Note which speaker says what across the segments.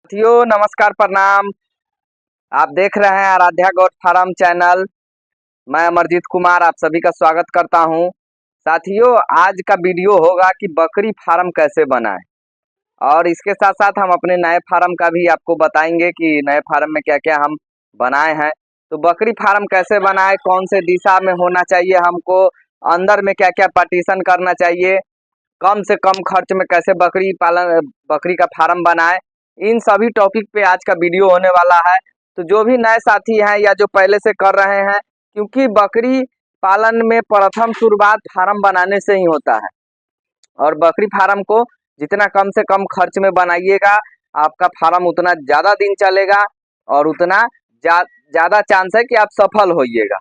Speaker 1: साथियों नमस्कार प्रणाम। आप देख रहे हैं आराध्या गौट फार्म चैनल। मैं अमरजीत कुमार आप सभी का स्वागत करता हूं। साथियों आज का वीडियो होगा कि बकरी फार्म कैसे बनाएं और इसके साथ साथ हम अपने नए फार्म का भी आपको बताएंगे कि नए फार्म में क्या क्या हम बनाए हैं। तो बकरी फार्म कैसे बनाएं, कौन से दिशा में होना चाहिए हमको, अंदर में क्या क्या पार्टीशन करना चाहिए, कम से कम खर्च में कैसे बकरी का फार्म बनाएं, इन सभी टॉपिक पे आज का वीडियो होने वाला है। तो जो भी नए साथी हैं या जो पहले से कर रहे हैं, क्योंकि बकरी पालन में प्रथम शुरुआत फार्म बनाने से ही होता है और बकरी फार्म को जितना कम से कम खर्च में बनाइएगा आपका फार्म उतना ज़्यादा दिन चलेगा और उतना ज़्यादा चांस है कि आप सफल होइएगा।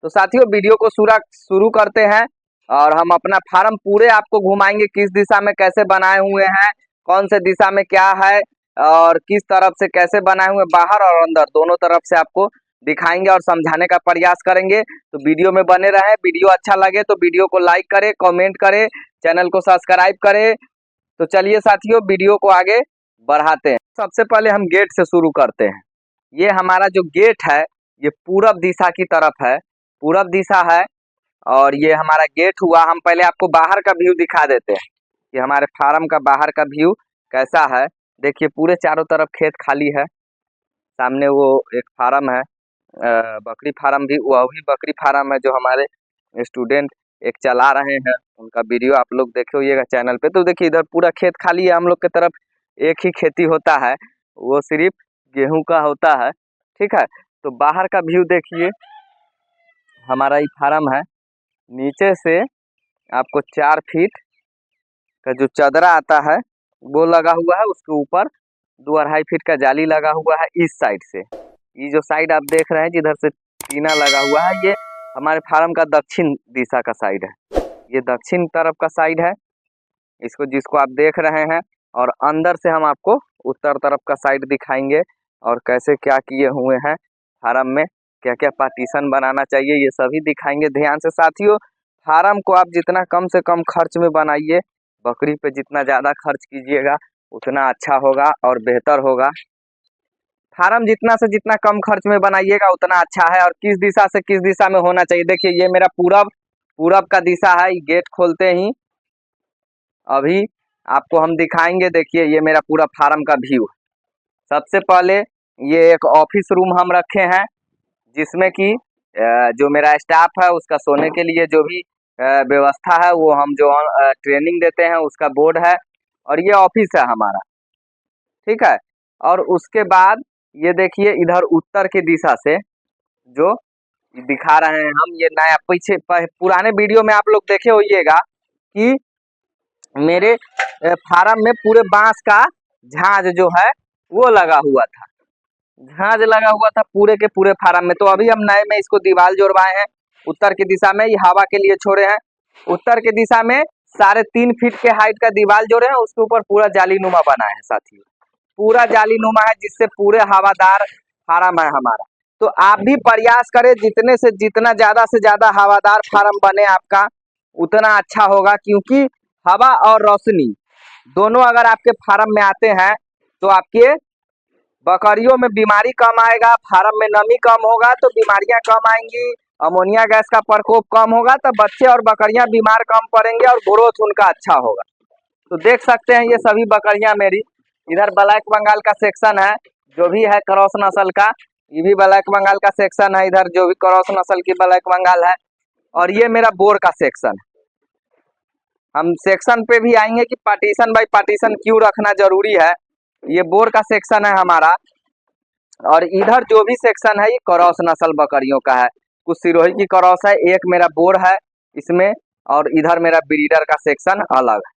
Speaker 1: तो साथियों वीडियो को शुरू करते हैं और हम अपना फार्म पूरे आपको घुमाएंगे, किस दिशा में कैसे बनाए हुए हैं, कौन से दिशा में क्या है और किस तरफ से कैसे बनाए हुए, बाहर और अंदर दोनों तरफ से आपको दिखाएंगे और समझाने का प्रयास करेंगे। तो वीडियो में बने रहें। वीडियो अच्छा लगे तो वीडियो को लाइक करें, कमेंट करें, चैनल को सब्सक्राइब करें। तो चलिए साथियों वीडियो को आगे बढ़ाते हैं। सबसे पहले हम गेट से शुरू करते हैं। ये हमारा जो गेट है ये पूरब दिशा की तरफ है, पूरब दिशा है और ये हमारा गेट हुआ। हम पहले आपको बाहर का व्यू दिखा देते हैं कि हमारे फार्म का बाहर का व्यू कैसा है। देखिए पूरे चारों तरफ खेत खाली है, सामने वो एक फार्म है, बकरी फार्म भी, वह भी बकरी फार्म है जो हमारे स्टूडेंट एक चला रहे हैं, उनका वीडियो आप लोग देखे होइएगा चैनल पे। तो देखिए इधर पूरा खेत खाली है, हम लोग की तरफ एक ही खेती होता है, वो सिर्फ गेहूं का होता है। ठीक है, तो बाहर का व्यू देखिए, हमारा ये फार्म है। नीचे से आपको 4 फीट का जो चदरा आता है वो लगा हुआ है, उसके ऊपर 2-2.5 फीट का जाली लगा हुआ है। इस साइड से ये जो साइड आप देख रहे हैं जिधर से टीना लगा हुआ है, ये हमारे फार्म का दक्षिण दिशा का साइड है, ये दक्षिण तरफ का साइड है इसको जिसको आप देख रहे हैं। और अंदर से हम आपको उत्तर तरफ का साइड दिखाएंगे और कैसे क्या किए हुए हैं फार्म में, क्या क्या पार्टीशन बनाना चाहिए, ये सभी दिखाएंगे ध्यान से। साथियों फार्म को आप जितना कम से कम खर्च में बनाइए, बकरी पे जितना ज़्यादा खर्च कीजिएगा उतना अच्छा होगा और बेहतर होगा। फार्म जितना से जितना कम खर्च में बनाइएगा उतना अच्छा है। और किस दिशा से किस दिशा में होना चाहिए, देखिए ये मेरा पूरब पूरब का दिशा है। गेट खोलते ही अभी आपको हम दिखाएंगे, देखिए ये मेरा पूरा फार्म का व्यू है। सबसे पहले ये एक ऑफिस रूम हम रखे हैं जिसमें कि जो मेरा स्टाफ है उसका सोने के लिए जो भी व्यवस्था है वो हम जो ट्रेनिंग देते हैं उसका बोर्ड है और ये ऑफिस है हमारा। ठीक है, और उसके बाद ये देखिए इधर उत्तर की दिशा से जो दिखा रहे हैं हम, ये नया पीछे पुराने वीडियो में आप लोग देखे होइएगा कि मेरे फार्म में पूरे बांस का झांझ जो है वो लगा हुआ था, झांझ लगा हुआ था पूरे के पूरे फार्म में। तो अभी हम नए में इसको दीवार जोड़वाए हैं उत्तर की दिशा में, ये हवा के लिए छोड़े हैं। उत्तर की दिशा में 3.5 फीट के हाइट का दीवार जोड़े हैं, उसके ऊपर पूरा जालीनुमा बना है साथियों, पूरा जालीनुमा है जिससे पूरे हवादार फार्म है हमारा। तो आप भी प्रयास करें जितने से जितना ज़्यादा से ज़्यादा हवादार फार्म बने आपका उतना अच्छा होगा, क्योंकि हवा और रोशनी दोनों अगर आपके फार्म में आते हैं तो आपके बकरियों में बीमारी कम आएगा, फार्म में नमी कम होगा तो बीमारियां कम आएंगी, अमोनिया गैस का प्रकोप कम होगा तो बच्चे और बकरियां बीमार कम पड़ेंगे और ग्रोथ उनका अच्छा होगा। तो देख सकते हैं ये सभी बकरियां मेरी, इधर ब्लैक बंगाल का सेक्शन है जो भी है क्रॉस नस्ल का, ये भी ब्लैक बंगाल का सेक्शन है, इधर जो भी क्रॉस नस्ल की ब्लैक बंगाल है। और ये मेरा बोर का सेक्शन है। हम सेक्शन पे भी आएंगे कि पार्टीशन बाई पार्टीशन क्यों रखना जरूरी है। ये बोर का सेक्शन है हमारा और इधर जो भी सेक्शन है ये क्रॉस नस्ल बकरियों का है, कुछ सिरोही की क्रॉस है, एक मेरा बोर है इसमें और इधर मेरा ब्रीडर का सेक्शन अलग है।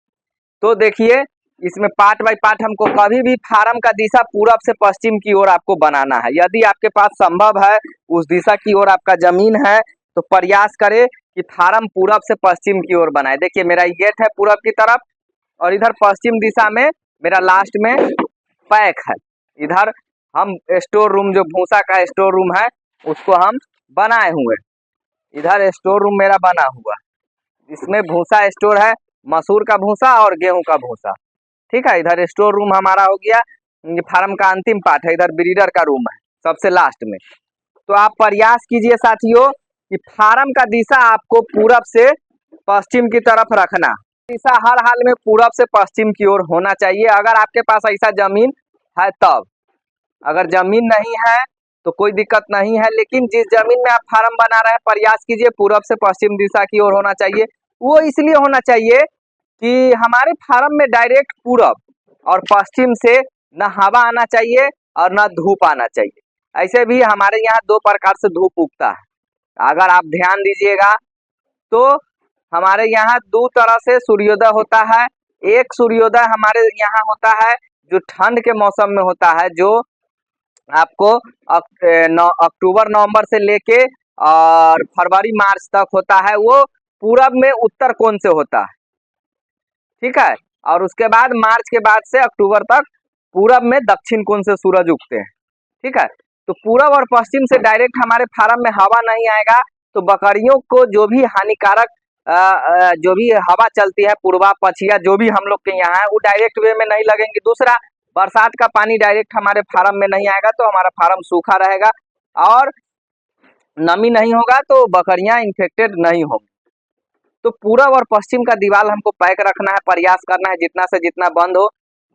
Speaker 1: तो देखिए इसमें पार्ट बाय पार्ट हमको कभी भी फार्म का दिशा पूरब से पश्चिम की ओर आपको बनाना है। यदि आपके पास संभव है उस दिशा की ओर आपका जमीन है तो प्रयास करें कि फार्म पूरब से पश्चिम की ओर बनाए। देखिए मेरा गेट है पूरब की तरफ और इधर पश्चिम दिशा में मेरा लास्ट में पैक है। इधर हम स्टोर रूम जो भूसा का स्टोर रूम है उसको हम बनाए हुए, इधर स्टोर रूम मेरा बना हुआ, इसमें भूसा स्टोर है, मसूर का भूसा और गेहूं का भूसा। ठीक है, इधर स्टोर रूम हमारा हो गया। ये फार्म का अंतिम पार्ट है, इधर ब्रीडर का रूम है सबसे लास्ट में। तो आप प्रयास कीजिए साथियों कि फार्म का दिशा आपको पूरब से पश्चिम की तरफ रखना। दिशा हर हाल में पूरब से पश्चिम की ओर होना चाहिए, अगर आपके पास ऐसा जमीन है तब। अगर जमीन नहीं है तो कोई दिक्कत नहीं है, लेकिन जिस जमीन में आप फार्म बना रहे हैं प्रयास कीजिए पूरब से पश्चिम दिशा की ओर होना चाहिए। वो इसलिए होना चाहिए कि हमारे फार्म में डायरेक्ट पूरब और पश्चिम से न हवा आना चाहिए और न धूप आना चाहिए। ऐसे भी हमारे यहाँ दो प्रकार से धूप उगता है, अगर आप ध्यान दीजिएगा तो हमारे यहाँ दो तरह से सूर्योदय होता है। एक सूर्योदय हमारे यहाँ होता है जो ठंड के मौसम में होता है, जो आपको अक्टूबर नवंबर से लेके और फरवरी मार्च तक होता है। वो पूरब में उत्तर कोण से होता है, ठीक है। और उसके बाद मार्च के बाद से अक्टूबर तक पूरब में दक्षिण कोण से सूरज उगते हैं, ठीक है। तो पूरब और पश्चिम से डायरेक्ट हमारे फार्म में हवा नहीं आएगा, तो बकरियों को जो भी हानिकारक जो भी हवा चलती है पूर्वा पछिया जो भी हम लोग के यहाँ है वो डायरेक्ट वे में नहीं लगेंगी। दूसरा, बरसात का पानी डायरेक्ट हमारे फार्म में नहीं आएगा, तो हमारा फार्म सूखा रहेगा और नमी नहीं होगा, तो बकरियां इन्फेक्टेड नहीं होंगी। तो पूरब और पश्चिम का दीवार हमको पैक रखना है, प्रयास करना है जितना से जितना बंद हो।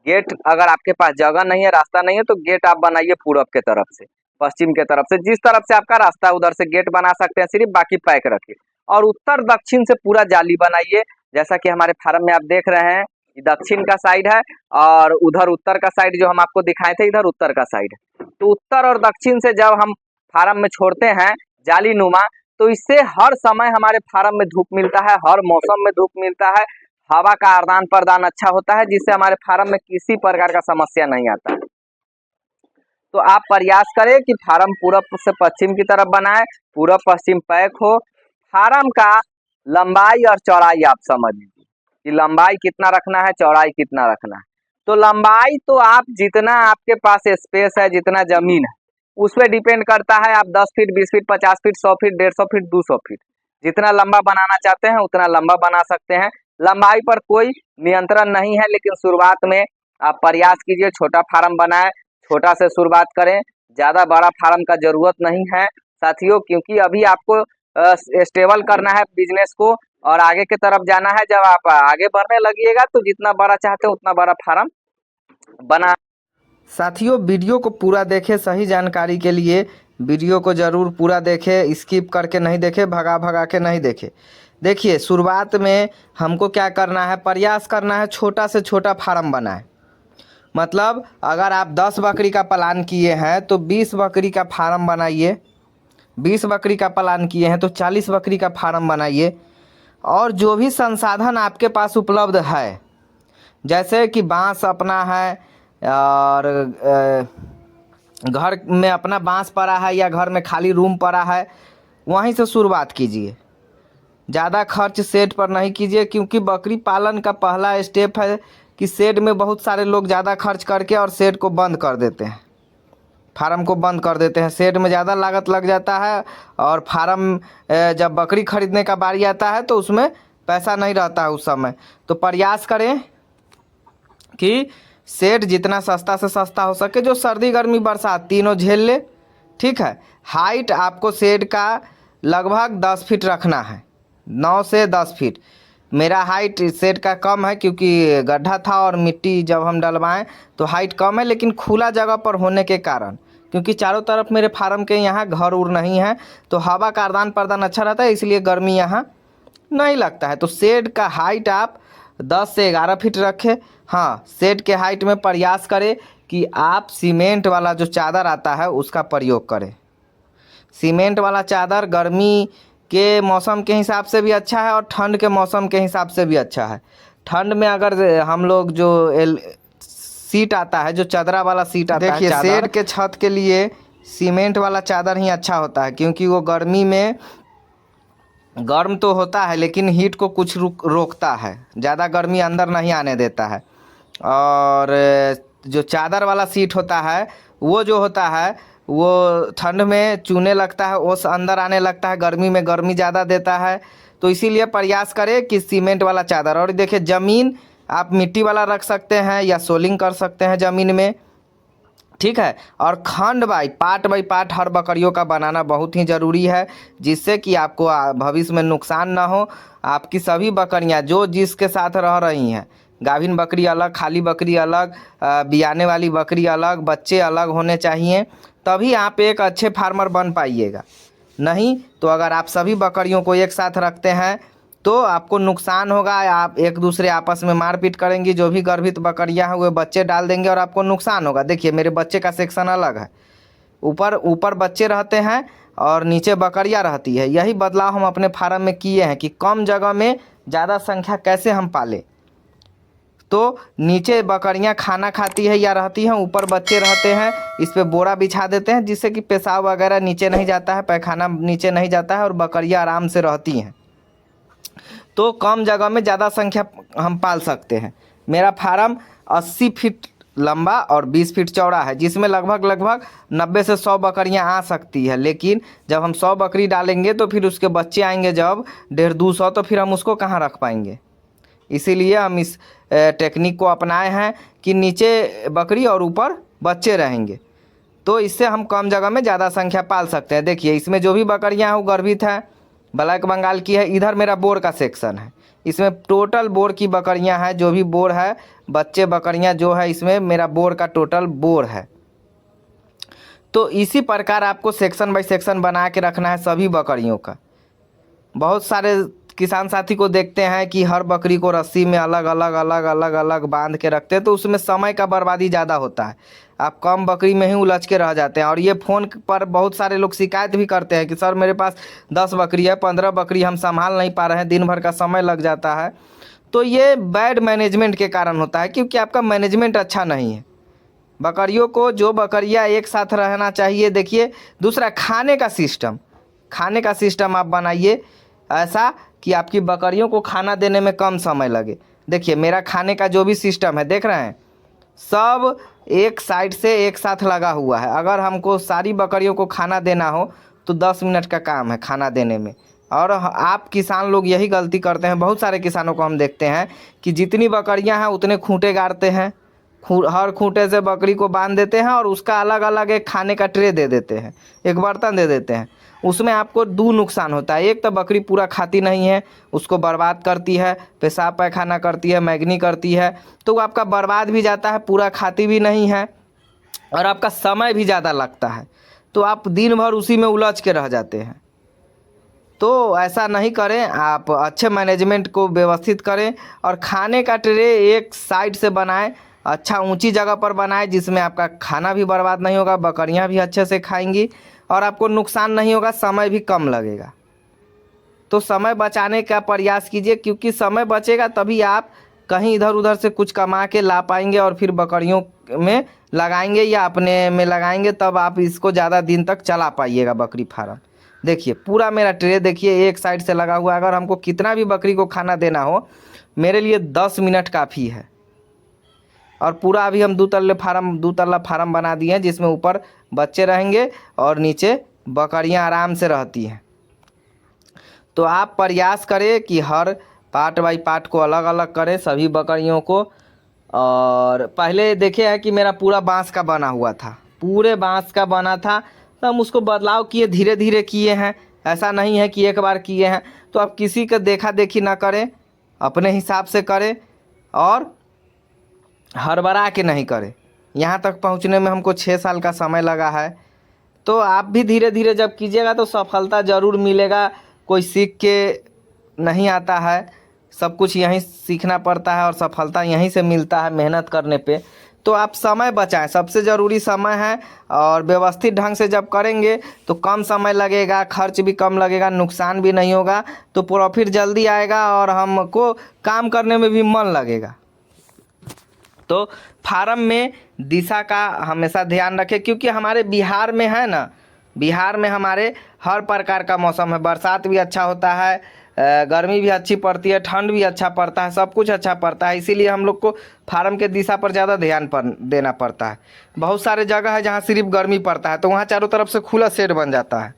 Speaker 1: गेट अगर आपके पास जगह नहीं है, रास्ता नहीं है, तो गेट आप बनाइए पूरब के तरफ से, पश्चिम के तरफ से, जिस तरफ से आपका रास्ता है उधर से गेट बना सकते हैं सिर्फ, बाकी पैक रखिए। और उत्तर दक्षिण से पूरा जाली बनाइए, जैसा कि हमारे फार्म में आप देख रहे हैं दक्षिण का साइड है और उधर उत्तर का साइड जो हम आपको दिखाए थे इधर उत्तर का साइड है। तो उत्तर और दक्षिण से जब हम फार्म में छोड़ते हैं जाली नुमा, तो इससे हर समय हमारे फार्म में धूप मिलता है, हर मौसम में धूप मिलता है, हवा का आदान प्रदान अच्छा होता है, जिससे हमारे फार्म में किसी प्रकार का समस्या नहीं आता है। तो आप प्रयास करें कि फार्म पूरब से पश्चिम की तरफ बनाए, पूरब पश्चिम पैक हो। फार्म का लंबाई और चौड़ाई आप समझ लीजिए कि लंबाई कितना रखना है, चौड़ाई कितना रखना है। तो लंबाई तो आप जितना आपके पास स्पेस है, जितना जमीन है उस पर डिपेंड करता है। आप 10 feet, 20 feet, 50 feet, 100 feet, 150 feet, 200 feet, जितना लंबा बनाना चाहते हैं उतना लंबा बना सकते हैं। लंबाई पर कोई नियंत्रण नहीं है, लेकिन शुरुआत में आप प्रयास कीजिए छोटा फार्म बनाए, छोटा से शुरुआत करें, ज़्यादा बड़ा फार्म का जरूरत नहीं है साथियों, क्योंकि अभी आपको स्टेबल करना है बिजनेस को और आगे की तरफ जाना है। जब आप आगे बढ़ने लगिएगा तो जितना बड़ा चाहते हैं उतना बड़ा फार्म बना।
Speaker 2: साथियों वीडियो को पूरा देखें, सही जानकारी के लिए वीडियो को ज़रूर पूरा देखें, स्किप करके नहीं देखें, भगा भगा के नहीं देखें। देखिए शुरुआत में हमको क्या करना है, प्रयास करना है छोटा से छोटा फार्म बनाएं। मतलब अगर आप 10 बकरी का प्लान किए हैं तो 20 बकरी का फार्म बनाइए, 20 बकरी का प्लान किए हैं तो 40 बकरी का फार्म बनाइए। और जो भी संसाधन आपके पास उपलब्ध है, जैसे कि बांस अपना है और घर में अपना बांस पड़ा है या घर में खाली रूम पड़ा है, वहीं से शुरुआत कीजिए। ज़्यादा खर्च शेड पर नहीं कीजिए, क्योंकि बकरी पालन का पहला स्टेप है कि शेड में बहुत सारे लोग ज़्यादा खर्च करके और शेड को बंद कर देते हैं, फार्म को बंद कर देते हैं। शेड में ज़्यादा लागत लग जाता है और फार्म जब बकरी खरीदने का बारी आता है तो उसमें पैसा नहीं रहता है उस समय। तो प्रयास करें कि शेड जितना सस्ता से सस्ता हो सके, जो सर्दी गर्मी बरसात तीनों झेल ले, ठीक है। हाइट आपको शेड का लगभग 10 फीट रखना है, 9 से 10 फीट। मेरा हाइट शेड का कम है क्योंकि गड्ढा था और मिट्टी जब हम डलवाएं तो हाइट कम है, लेकिन खुला जगह पर होने के कारण, क्योंकि चारों तरफ मेरे फार्म के यहाँ घर उर नहीं है, तो हवा का आदान प्रदान अच्छा रहता है, इसलिए गर्मी यहाँ नहीं लगता है। तो शेड का हाइट आप 10 से 11 फीट रखें। हाँ, शेड के हाइट में प्रयास करें कि आप सीमेंट वाला जो चादर आता है उसका प्रयोग करें। सीमेंट वाला चादर गर्मी के मौसम के हिसाब से भी अच्छा है और ठंड के मौसम के हिसाब से भी अच्छा है। ठंड में अगर हम लोग जो सीट आता है, जो चादरा वाला सीट आता है, देखिए शेड के छत के लिए सीमेंट वाला चादर ही अच्छा होता है, क्योंकि वो गर्मी में गर्म तो होता है लेकिन हीट को कुछ रोकता है, ज़्यादा गर्मी अंदर नहीं आने देता है। और जो चादर वाला सीट होता है वो जो होता है वो ठंड में चूने लगता है, ओस अंदर आने लगता है, गर्मी में गर्मी ज़्यादा देता है। तो इसीलिए प्रयास करें कि सीमेंट वाला चादर। और देखिए ज़मीन आप मिट्टी वाला रख सकते हैं या सोलिंग कर सकते हैं ज़मीन में, ठीक है। और खंड बाई पार्ट हर बकरियों का बनाना बहुत ही ज़रूरी है, जिससे कि आपको भविष्य में नुकसान ना हो। आपकी सभी बकरियां जो जिसके साथ रह रही हैं, गाभिन बकरी अलग, खाली बकरी अलग, बियाने वाली बकरी अलग, बच्चे अलग होने चाहिए, तभी आप एक अच्छे फार्मर बन पाइएगा। नहीं तो अगर आप सभी बकरियों को एक साथ रखते हैं तो आपको नुकसान होगा। आप एक दूसरे आपस में मारपीट करेंगी, जो भी गर्भित बकरियां हैं वे बच्चे डाल देंगे और आपको नुकसान होगा। देखिए मेरे बच्चे का सेक्शन अलग है, ऊपर ऊपर बच्चे रहते हैं और नीचे बकरियां रहती है। यही बदलाव हम अपने फार्म में किए हैं कि कम जगह में ज़्यादा संख्या कैसे हम पालें। तो नीचे बकरियां खाना खाती है या रहती हैं, ऊपर बच्चे रहते हैं, इस पे बोरा बिछा देते हैं जिससे कि पेशाब वगैरह नीचे नहीं जाता है, पैखाना नीचे नहीं जाता है और बकरियां आराम से रहती हैं। तो कम जगह में ज़्यादा संख्या हम पाल सकते हैं। मेरा फार्म 80 फीट लंबा और 20 फीट चौड़ा है, जिसमें लगभग 90 से 100 बकरियां आ सकती है। लेकिन जब हम 100 बकरी डालेंगे तो फिर उसके बच्चे आएंगे जब 150-200, तो फिर हम उसको कहाँ रख पाएंगे। इसीलिए हम इस टेक्निक को अपनाए हैं कि नीचे बकरी और ऊपर बच्चे रहेंगे, तो इससे हम कम जगह में ज़्यादा संख्या पाल सकते हैं। देखिए इसमें जो भी बकरियां हैं वो गर्भित हैं, ब्लैक बंगाल की है। इधर मेरा बोर का सेक्शन है, इसमें टोटल बोर की बकरियां हैं, जो भी बोर है, बच्चे बकरियां जो है, इसमें मेरा बोर का टोटल बोर है। तो इसी प्रकार आपको सेक्शन बाय सेक्शन बना के रखना है सभी बकरियों का। बहुत सारे किसान साथी को देखते हैं कि हर बकरी को रस्सी में अलग अलग बांध के रखते हैं, तो उसमें समय का बर्बादी ज़्यादा होता है। आप कम बकरी में ही उलझ के रह जाते हैं। और ये फ़ोन पर बहुत सारे लोग शिकायत भी करते हैं कि सर मेरे पास 10 बकरी है, 15 बकरी, हम संभाल नहीं पा रहे हैं, दिन भर का समय लग जाता है। तो ये बैड मैनेजमेंट के कारण होता है, क्योंकि आपका मैनेजमेंट अच्छा नहीं है। बकरियों को जो बकरियां एक साथ रहना चाहिए। देखिए दूसरा, खाने का सिस्टम आप बनाइए ऐसा कि आपकी बकरियों को खाना देने में कम समय लगे। देखिए मेरा खाने का जो भी सिस्टम है, देख रहे हैं, सब एक साइड से एक साथ लगा हुआ है। अगर हमको सारी बकरियों को खाना देना हो तो 10 मिनट का काम है खाना देने में। और आप किसान लोग यही गलती करते हैं, बहुत सारे किसानों को हम देखते हैं कि जितनी बकरियां हैं उतने खूंटे गाड़ते हैं, हर खूंटे से बकरी को बांध देते हैं और उसका अलग अलग एक खाने का ट्रे दे देते हैं, एक बर्तन दे देते हैं। उसमें आपको दो नुकसान होता है। एक तो बकरी पूरा खाती नहीं है, उसको बर्बाद करती है, पेशाब पैखाना करती है, मैगनी करती है, तो आपका बर्बाद भी जाता है, पूरा खाती भी नहीं है और आपका समय भी ज़्यादा लगता है। तो आप दिन भर उसी में उलझ के रह जाते हैं। तो ऐसा नहीं करें, आप अच्छे मैनेजमेंट को व्यवस्थित करें और खाने का ट्रे एक साइड से बनाएं, अच्छा ऊंची जगह पर बनाएं, जिसमें आपका खाना भी बर्बाद नहीं होगा, बकरियां भी अच्छे से खाएंगी और आपको नुकसान नहीं होगा, समय भी कम लगेगा। तो समय बचाने का प्रयास कीजिए, क्योंकि समय बचेगा तभी आप कहीं इधर उधर से कुछ कमा के ला पाएंगे और फिर बकरियों में लगाएंगे या अपने में लगाएंगे, तब आप इसको ज़्यादा दिन तक चला पाइएगा बकरी फार्म। देखिए पूरा मेरा ट्रे देखिए एक साइड से लगा हुआ है। अगर हमको कितना भी बकरी को खाना देना हो, मेरे लिए 10 मिनट काफ़ी है। और पूरा अभी हम 2 तल्ला फार्म बना दिए हैं, जिसमें ऊपर बच्चे रहेंगे और नीचे बकरियां आराम से रहती हैं। तो आप प्रयास करें कि हर पार्ट बाई पार्ट को अलग अलग करें सभी बकरियों को। और पहले देखे है कि मेरा पूरा बांस का बना हुआ था, पूरे बांस का बना था, तो हम उसको बदलाव किए, धीरे धीरे किए हैं, ऐसा नहीं है कि एक बार किए हैं। तो आप किसी का देखा देखी ना करें, अपने हिसाब से करें और हड़बड़ा के नहीं करें। यहाँ तक पहुँचने में हमको 6 साल का समय लगा है। तो आप भी धीरे धीरे जब कीजिएगा तो सफलता ज़रूर मिलेगा। कोई सीख के नहीं आता है, सब कुछ यहीं सीखना पड़ता है और सफलता यहीं से मिलता है मेहनत करने पे। तो आप समय बचाएं, सबसे ज़रूरी समय है। और व्यवस्थित ढंग से जब करेंगे तो कम समय लगेगा, खर्च भी कम लगेगा, नुकसान भी नहीं होगा, तो प्रॉफिट जल्दी आएगा और हमको काम करने में भी मन लगेगा। तो फार्म में दिशा का हमेशा ध्यान रखें, क्योंकि हमारे बिहार में है ना, बिहार में हमारे हर प्रकार का मौसम है। बरसात भी अच्छा होता है, गर्मी भी अच्छी पड़ती है, ठंड भी अच्छा पड़ता है, सब कुछ अच्छा पड़ता है। इसीलिए हम लोग को फार्म के दिशा पर ज़्यादा ध्यान देना पड़ता है। बहुत सारे जगह है जहाँ सिर्फ गर्मी पड़ता है, तो वहाँ चारों तरफ से खुला शेड बन जाता है।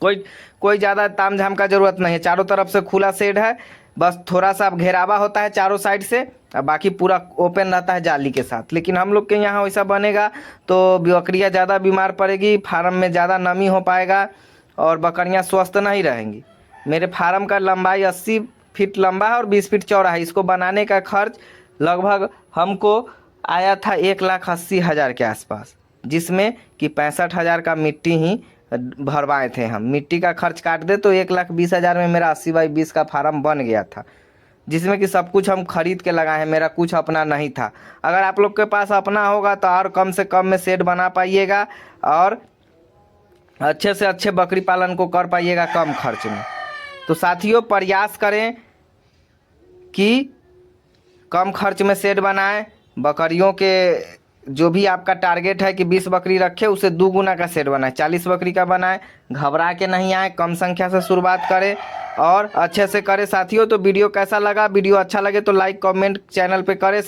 Speaker 2: कोई ज़्यादा ताम झाम का ज़रूरत नहीं है, चारों तरफ से खुला शेड है, बस थोड़ा सा घेरावा होता है चारों साइड से, और बाकी पूरा ओपन रहता है जाली के साथ। लेकिन हम लोग के यहाँ वैसा बनेगा तो बकरियाँ ज़्यादा बीमार पड़ेगी, फार्म में ज़्यादा नमी हो पाएगा और बकरियाँ स्वस्थ नहीं रहेंगी। मेरे फार्म का लंबाई 80 फीट लंबा है और 20 फीट चौड़ा है। इसको बनाने का खर्च लगभग हमको आया था 1,80,000 के आसपास, जिसमें कि 65,000 का मिट्टी ही भरवाए थे हम। मिट्टी का खर्च काट दे तो 1,20,000 में मेरा 80 बाई 20 का फार्म बन गया था, जिसमें कि सब कुछ हम खरीद के लगाए हैं, मेरा कुछ अपना नहीं था। अगर आप लोग के पास अपना होगा तो और कम से कम में शेड बना पाइएगा और अच्छे से अच्छे बकरी पालन को कर पाइएगा कम खर्च में। तो साथियों, प्रयास करें कि कम खर्च में शेड बनाएं। बकरियों के जो भी आपका टारगेट है कि 20 बकरी रखे, उसे 2 गुना का शेड बनाएं, 40 बकरी का बनाएं। घबरा के नहीं आए, कम संख्या से शुरुआत करें और अच्छे से करें। साथियों, तो वीडियो कैसा लगा? वीडियो अच्छा लगे तो लाइक कमेंट चैनल पे करें।